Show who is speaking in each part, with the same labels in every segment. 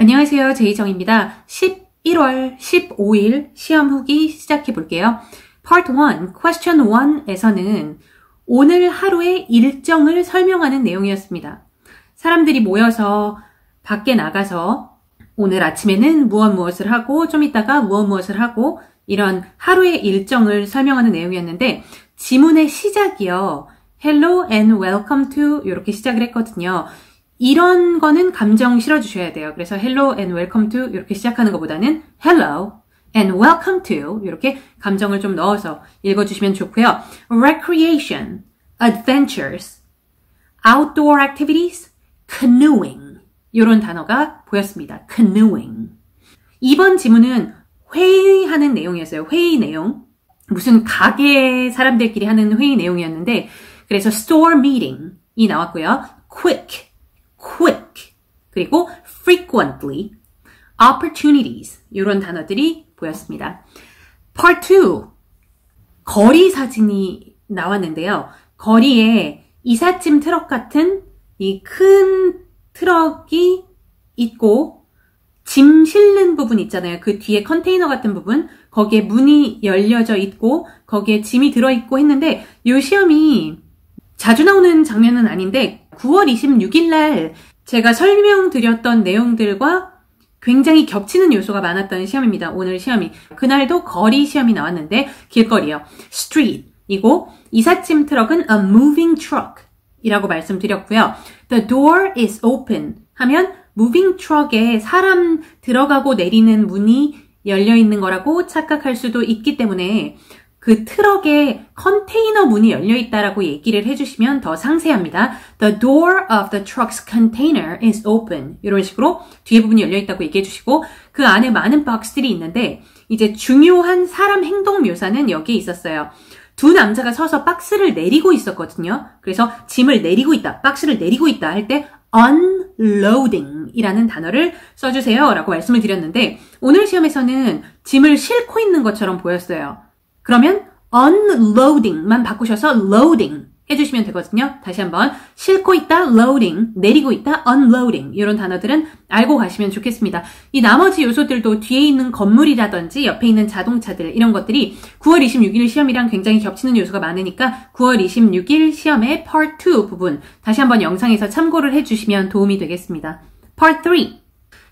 Speaker 1: 안녕하세요. 제이정입니다. 11월 15일 시험 후기 시작해 볼게요. Part 1, Question 1에서는 오늘 하루의 일정을 설명하는 내용이었습니다. 사람들이 모여서 밖에 나가서 오늘 아침에는 무엇을 하고 좀 이따가 무엇을 하고 이런 하루의 일정을 설명하는 내용이었는데 지문의 시작이요. Hello and welcome to 이렇게 시작을 했거든요. 이런 거는 감정 실어주셔야 돼요. 그래서 hello and welcome to 이렇게 시작하는 것보다는 hello and welcome to 이렇게 감정을 좀 넣어서 읽어주시면 좋고요. Recreation, adventures, outdoor activities, canoeing 이런 단어가 보였습니다. canoeing. 이번 지문은 회의하는 내용이었어요. 회의 내용. 무슨 가게 사람들끼리 하는 회의 내용이었는데 그래서 store meeting이 나왔고요. quick, 그리고 frequently, opportunities 이런 단어들이 보였습니다. Part 2, 거리 사진이 나왔는데요. 거리에 이삿짐 트럭 같은 이 큰 트럭이 있고 짐 실는 부분 있잖아요. 그 뒤에 컨테이너 같은 부분, 거기에 문이 열려져 있고 거기에 짐이 들어있고 했는데 이 시험이 자주 나오는 장면은 아닌데 9월 26일 날 제가 설명드렸던 내용들과 굉장히 겹치는 요소가 많았던 시험입니다. 오늘 시험이. 그날도 거리 시험이 나왔는데 길거리요. street이고 이삿짐 트럭은 a moving truck 이라고 말씀드렸고요. The door is open 하면 moving truck에 사람 들어가고 내리는 문이 열려있는 거라고 착각할 수도 있기 때문에 그 트럭에 컨테이너 문이 열려있다라고 얘기를 해주시면 더 상세합니다. The door of the truck's container is open. 이런 식으로 뒤에 부분이 열려있다고 얘기해주시고 그 안에 많은 박스들이 있는데 이제 중요한 사람 행동 묘사는 여기에 있었어요. 두 남자가 서서 박스를 내리고 있었거든요. 그래서 짐을 내리고 있다, 박스를 내리고 있다 할 때 unloading 이라는 단어를 써주세요 라고 말씀을 드렸는데 오늘 시험에서는 짐을 싣고 있는 것처럼 보였어요. 그러면 unloading만 바꾸셔서 loading 해주시면 되거든요. 다시 한번 싣고 있다, loading, 내리고 있다, unloading 이런 단어들은 알고 가시면 좋겠습니다. 이 나머지 요소들도 뒤에 있는 건물이라든지 옆에 있는 자동차들 이런 것들이 9월 26일 시험이랑 굉장히 겹치는 요소가 많으니까 9월 26일 시험의 Part 2 부분 다시 한번 영상에서 참고를 해주시면 도움이 되겠습니다. Part 3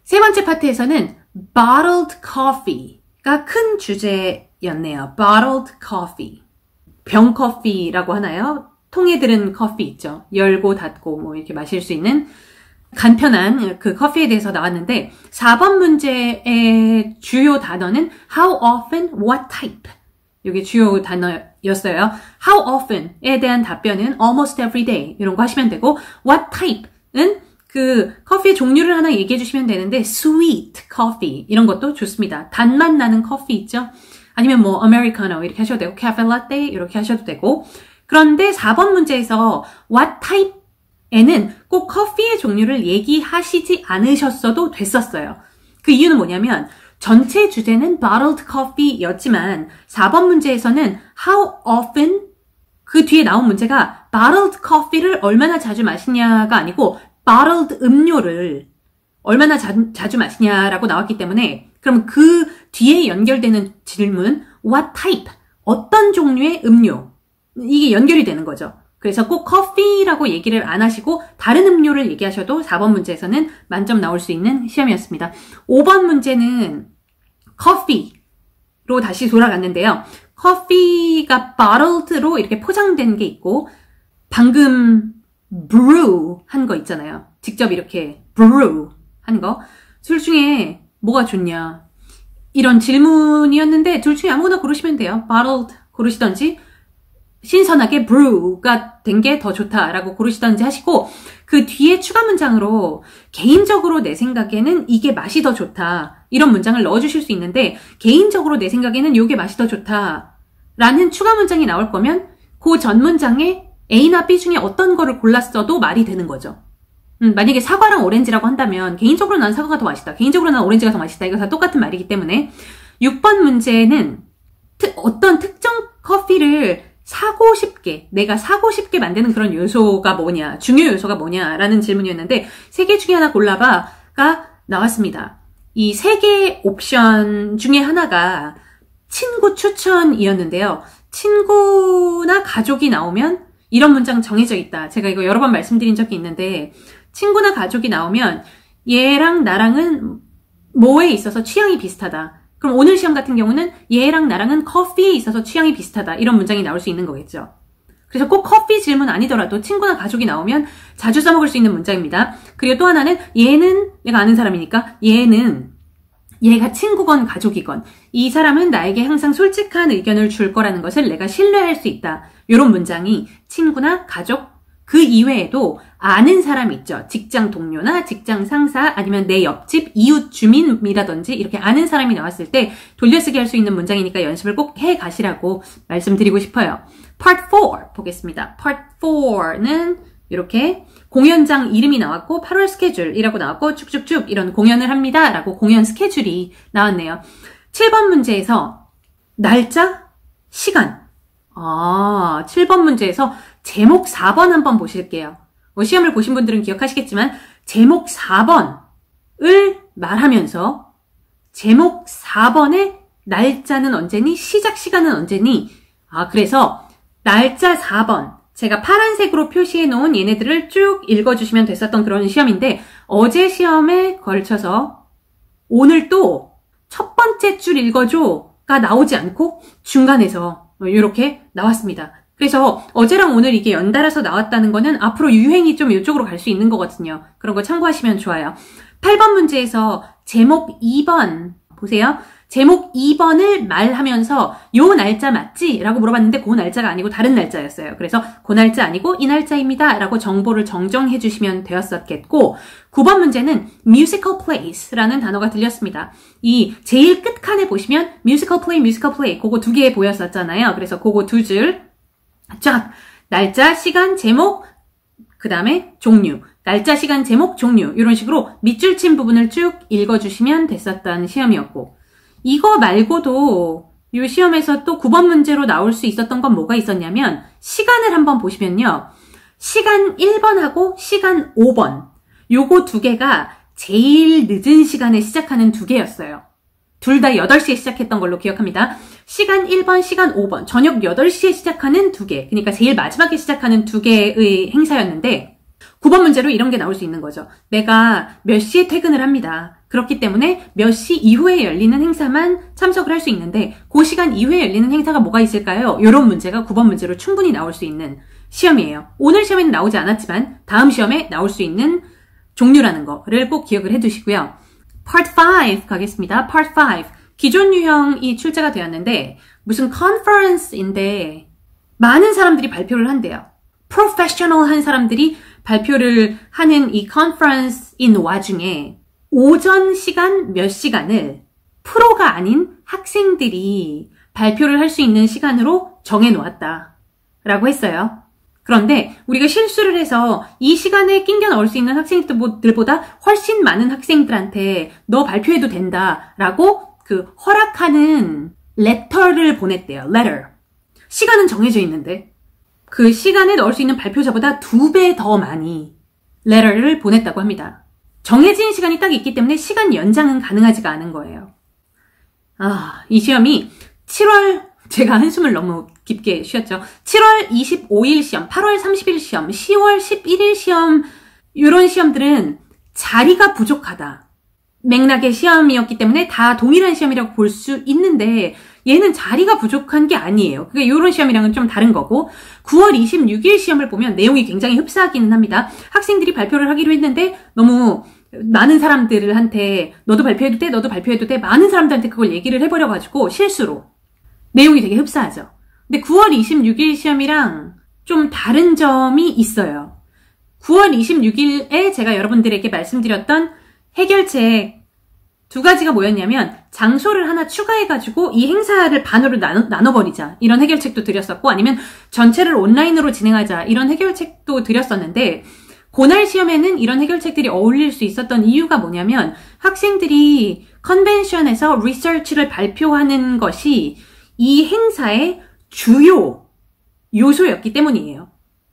Speaker 1: 세 번째 파트에서는 bottled coffee가 큰 주제였네요. bottled coffee 병 커피라고 하나요? 통에 들은 커피 있죠. 열고 닫고 뭐 이렇게 마실 수 있는 간편한 그 커피에 대해서 나왔는데 4번 문제의 주요 단어는 how often, what type 이게 주요 단어였어요. how often에 대한 답변은 almost every day 이런 거 하시면 되고 what type는 그 커피의 종류를 하나 얘기해 주시면 되는데 sweet coffee 이런 것도 좋습니다. 단맛 나는 커피 있죠. 아니면 뭐 아메리카노 이렇게 하셔도 되고 카페 라떼 이렇게 하셔도 되고 그런데 4번 문제에서 what type에는 꼭 커피의 종류를 얘기하시지 않으셨어도 됐었어요. 그 이유는 뭐냐면 전체 주제는 bottled coffee였지만 4번 문제에서는 how often 그 뒤에 나온 문제가 bottled coffee를 얼마나 자주 마시냐가 아니고 bottled 음료를 얼마나 자주 마시냐라고 나왔기 때문에 그럼 그 뒤에 연결되는 질문 what type, 어떤 종류의 음료 이게 연결이 되는 거죠. 그래서 꼭 커피라고 얘기를 안 하시고 다른 음료를 얘기하셔도 4번 문제에서는 만점 나올 수 있는 시험이었습니다. 5번 문제는 커피로 다시 돌아갔는데요. 커피가 bottled로 이렇게 포장된 게 있고 방금 brew 한 거 있잖아요. 직접 이렇게 brew 한 거. 둘 중에 뭐가 좋냐? 이런 질문이었는데 둘 중에 아무거나 고르시면 돼요. bottled 고르시던지 신선하게 brew가 된 게 더 좋다라고 고르시던지 하시고 그 뒤에 추가 문장으로 개인적으로 내 생각에는 이게 맛이 더 좋다 이런 문장을 넣어주실 수 있는데 개인적으로 내 생각에는 이게 맛이 더 좋다라는 추가 문장이 나올 거면 그 전 문장에 A나 B 중에 어떤 거를 골랐어도 말이 되는 거죠. 만약에 사과랑 오렌지라고 한다면 개인적으로 난 사과가 더 맛있다. 개인적으로 난 오렌지가 더 맛있다. 이거 다 똑같은 말이기 때문에 6번 문제는 어떤 특정 커피를 내가 사고 싶게 만드는 그런 요소가 뭐냐, 중요 요소가 뭐냐라는 질문이었는데 3개 중에 하나 골라봐가 나왔습니다. 이 3개의 옵션 중에 하나가 친구 추천이었는데요. 친구나 가족이 나오면 이런 문장 정해져 있다. 제가 이거 여러 번 말씀드린 적이 있는데 친구나 가족이 나오면 얘랑 나랑은 뭐에 있어서 취향이 비슷하다. 그럼 오늘 시험 같은 경우는 얘랑 나랑은 커피에 있어서 취향이 비슷하다. 이런 문장이 나올 수 있는 거겠죠. 그래서 꼭 커피 질문 아니더라도 친구나 가족이 나오면 자주 써먹을 수 있는 문장입니다. 그리고 또 하나는 얘는 내가 아는 사람이니까 얘가 친구건 가족이건 이 사람은 나에게 항상 솔직한 의견을 줄 거라는 것을 내가 신뢰할 수 있다. 이런 문장이 친구나 가족 그 이외에도 아는 사람 있죠. 직장 동료나 직장 상사 아니면 내 옆집 이웃 주민이라든지 이렇게 아는 사람이 나왔을 때 돌려쓰기 할 수 있는 문장이니까 연습을 꼭 해 가시라고 말씀드리고 싶어요. Part 4 보겠습니다. Part 4는 이렇게 공연장 이름이 나왔고 8월 스케줄이라고 나왔고 쭉쭉쭉 이런 공연을 합니다 라고 공연 스케줄이 나왔네요. 7번 문제에서 날짜, 시간 7번 문제에서 제목 4번 한번 보실게요. 시험을 보신 분들은 기억하시겠지만 제목 4번을 말하면서 제목 4번의 날짜는 언제니? 시작 시간은 언제니? 그래서 날짜 4번 제가 파란색으로 표시해 놓은 얘네들을 쭉 읽어주시면 됐었던 그런 시험인데 어제 시험에 걸쳐서 오늘 또 첫 번째 줄 읽어줘가 나오지 않고 중간에서 이렇게 나왔습니다. 그래서 어제랑 오늘 이게 연달아서 나왔다는 거는 앞으로 유행이 좀 이쪽으로 갈 수 있는 거거든요. 그런 거 참고하시면 좋아요. 8번 문제에서 제목 2번 보세요. 제목 2번을 말하면서 요 날짜 맞지? 라고 물어봤는데 그 날짜가 아니고 다른 날짜였어요. 그래서 그 날짜 아니고 이 날짜입니다. 라고 정보를 정정해 주시면 되었었겠고 9번 문제는 musical plays라는 단어가 들렸습니다. 이 제일 끝칸에 보시면 musical play 그거 2개 보였었잖아요. 그래서 그거 2줄 쫙 날짜, 시간, 제목 그 다음에 종류 날짜, 시간, 제목, 종류 이런 식으로 밑줄 친 부분을 쭉 읽어주시면 됐었던 시험이었고 이거 말고도 이 시험에서 또 9번 문제로 나올 수 있었던 건 뭐가 있었냐면 시간을 한번 보시면요. 시간 1번하고 시간 5번 요거 2개가 제일 늦은 시간에 시작하는 2개였어요. 둘 다 8시에 시작했던 걸로 기억합니다. 시간 1번, 시간 5번 저녁 8시에 시작하는 2개 그러니까 제일 마지막에 시작하는 2개의 행사였는데 9번 문제로 이런 게 나올 수 있는 거죠. 내가 몇 시에 퇴근을 합니다. 그렇기 때문에 몇 시 이후에 열리는 행사만 참석을 할 수 있는데 그 시간 이후에 열리는 행사가 뭐가 있을까요? 이런 문제가 9번 문제로 충분히 나올 수 있는 시험이에요. 오늘 시험에는 나오지 않았지만 다음 시험에 나올 수 있는 종류라는 거를 꼭 기억을 해두시고요. Part 5 가겠습니다. Part 5 기존 유형이 출제가 되었는데 무슨 컨퍼런스인데 많은 사람들이 발표를 한대요. 프로페셔널한 사람들이 발표를 하는 이 컨퍼런스인 와중에 오전 시간 몇 시간을 프로가 아닌 학생들이 발표를 할 수 있는 시간으로 정해놓았다 라고 했어요. 그런데 우리가 실수를 해서 이 시간에 낑겨 넣을 수 있는 학생들보다 훨씬 많은 학생들한테 너 발표해도 된다 라고 그 허락하는 레터를 보냈대요. letter. 시간은 정해져 있는데 그 시간에 넣을 수 있는 발표자보다 2배 더 많이 letter를 보냈다고 합니다. 정해진 시간이 딱 있기 때문에 시간 연장은 가능하지가 않은 거예요. 이 시험이 7월, 제가 한숨을 너무 깊게 쉬었죠. 7월 25일 시험, 8월 30일 시험, 10월 11일 시험, 이런 시험들은 자리가 부족하다. 맥락의 시험이었기 때문에 다 동일한 시험이라고 볼 수 있는데 얘는 자리가 부족한 게 아니에요. 그게 이런 시험이랑은 좀 다른 거고 9월 26일 시험을 보면 내용이 굉장히 흡사하기는 합니다. 학생들이 발표를 하기로 했는데 너무 많은 사람들한테 너도 발표해도 돼? 너도 발표해도 돼? 많은 사람들한테 그걸 얘기를 해버려가지고 실수로 내용이 되게 흡사하죠. 근데 9월 26일 시험이랑 좀 다른 점이 있어요. 9월 26일에 제가 여러분들에게 말씀드렸던 해결책 2가지가 뭐였냐면 장소를 하나 추가해가지고 이 행사를 반으로 나눠버리자 이런 해결책도 드렸었고 아니면 전체를 온라인으로 진행하자 이런 해결책도 드렸었는데 고날 시험에는 이런 해결책들이 어울릴 수 있었던 이유가 뭐냐면 학생들이 컨벤션에서 리서치를 발표하는 것이 이 행사의 주요 요소였기 때문이에요.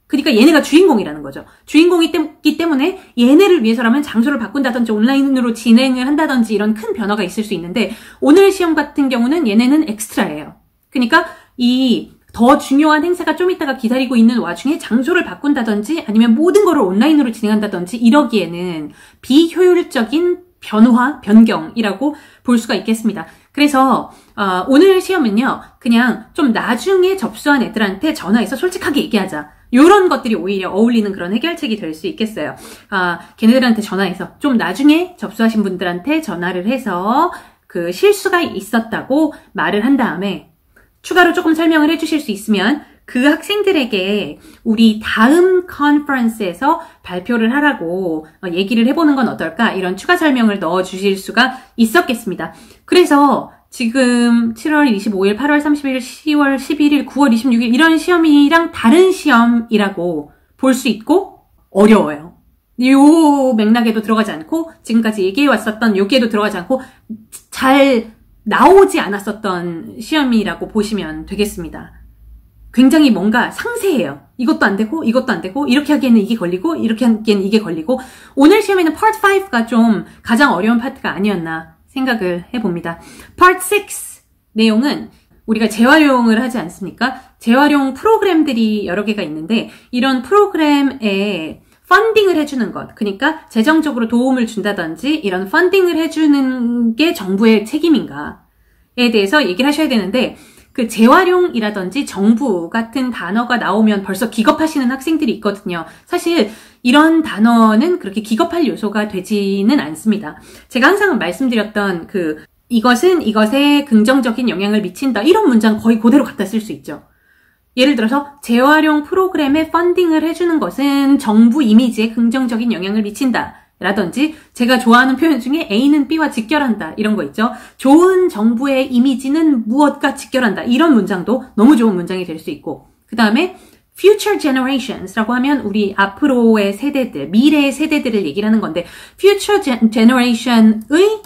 Speaker 1: 그러니까 얘네가 주인공이라는 거죠. 주인공이기 때문에 얘네를 위해서라면 장소를 바꾼다든지 온라인으로 진행을 한다든지 이런 큰 변화가 있을 수 있는데 오늘 시험 같은 경우는 얘네는 엑스트라예요. 그러니까 이 더 중요한 행사가 좀 이따가 기다리고 있는 와중에 장소를 바꾼다든지 아니면 모든 거를 온라인으로 진행한다든지 이러기에는 비효율적인 변경이라고 볼 수가 있겠습니다. 그래서 오늘 시험은요. 그냥 좀 나중에 접수한 애들한테 전화해서 솔직하게 얘기하자. 요런 것들이 오히려 어울리는 그런 해결책이 될 수 있겠어요. 걔네들한테 전화해서 좀 나중에 접수하신 분들한테 전화를 해서 그 실수가 있었다고 말을 한 다음에 추가로 조금 설명을 해주실 수 있으면 그 학생들에게 우리 다음 컨퍼런스에서 발표를 하라고 얘기를 해보는 건 어떨까? 이런 추가 설명을 넣어주실 수가 있었겠습니다. 그래서 지금 7월 25일, 8월 30일, 10월 11일, 9월 26일 이런 시험이랑 다른 시험이라고 볼 수 있고 어려워요. 요 맥락에도 들어가지 않고 지금까지 얘기해왔었던 여기에도 들어가지 않고 잘 나오지 않았었던 시험이라고 보시면 되겠습니다. 굉장히 뭔가 상세해요. 이것도 안 되고 이것도 안 되고 이렇게 하기에는 이게 걸리고 이렇게 하기에는 이게 걸리고 오늘 시험에는 Part 5가 좀 가장 어려운 파트가 아니었나 생각을 해봅니다. Part 6 내용은 우리가 재활용을 하지 않습니까? 재활용 프로그램들이 여러 개가 있는데 이런 프로그램에 펀딩을 해주는 것, 그러니까 재정적으로 도움을 준다든지 이런 펀딩을 해주는 게 정부의 책임인가에 대해서 얘기를 하셔야 되는데 그 재활용이라든지 정부 같은 단어가 나오면 벌써 기겁하시는 학생들이 있거든요. 사실 이런 단어는 그렇게 기겁할 요소가 되지는 않습니다. 제가 항상 말씀드렸던 이것은 이것에 긍정적인 영향을 미친다 이런 문장 거의 그대로 갖다 쓸 수 있죠. 예를 들어서 재활용 프로그램에 펀딩을 해주는 것은 정부 이미지에 긍정적인 영향을 미친다 라든지 제가 좋아하는 표현 중에 A는 B와 직결한다 이런 거 있죠. 좋은 정부의 이미지는 무엇과 직결한다 이런 문장도 너무 좋은 문장이 될 수 있고 그 다음에 future generations라고 하면 우리 앞으로의 세대들, 미래의 세대들을 얘기를 하는 건데 future generation의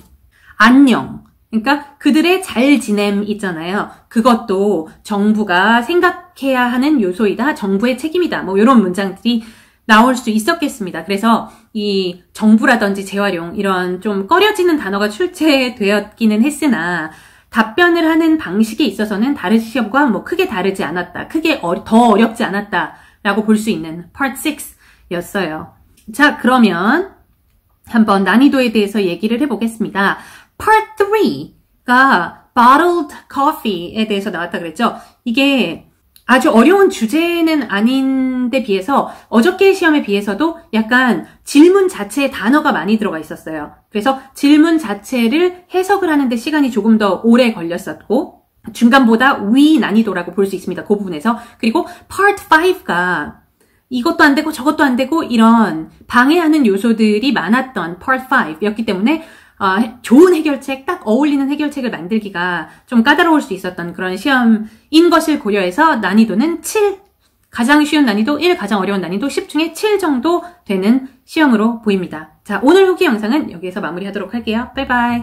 Speaker 1: 안녕 그러니까 그들의 잘 지냄 있잖아요. 그것도 정부가 생각해야 하는 요소이다. 정부의 책임이다. 뭐 이런 문장들이 나올 수 있었겠습니다. 그래서 이 정부라든지 재활용 이런 좀 꺼려지는 단어가 출제되었기는 했으나 답변을 하는 방식에 있어서는 다른 시험과 뭐 크게 다르지 않았다. 크게 더 어렵지 않았다라고 볼 수 있는 Part 6였어요. 자, 그러면 한번 난이도에 대해서 얘기를 해보겠습니다. Part 3가 bottled coffee에 대해서 나왔다 그랬죠. 이게 아주 어려운 주제는 아닌데 비해서 어저께 시험에 비해서도 약간 질문 자체에 단어가 많이 들어가 있었어요. 그래서 질문 자체를 해석을 하는데 시간이 조금 더 오래 걸렸었고 중간보다 위 난이도라고 볼 수 있습니다. 그 부분에서. 그리고 Part 5가 이것도 안 되고 저것도 안 되고 이런 방해하는 요소들이 많았던 Part 5였기 때문에 좋은 해결책, 딱 어울리는 해결책을 만들기가 좀 까다로울 수 있었던 그런 시험인 것을 고려해서 난이도는 7, 가장 쉬운 난이도 1, 가장 어려운 난이도 10 중에 7 정도 되는 시험으로 보입니다. 자, 오늘 후기 영상은 여기에서 마무리하도록 할게요. 바이바이.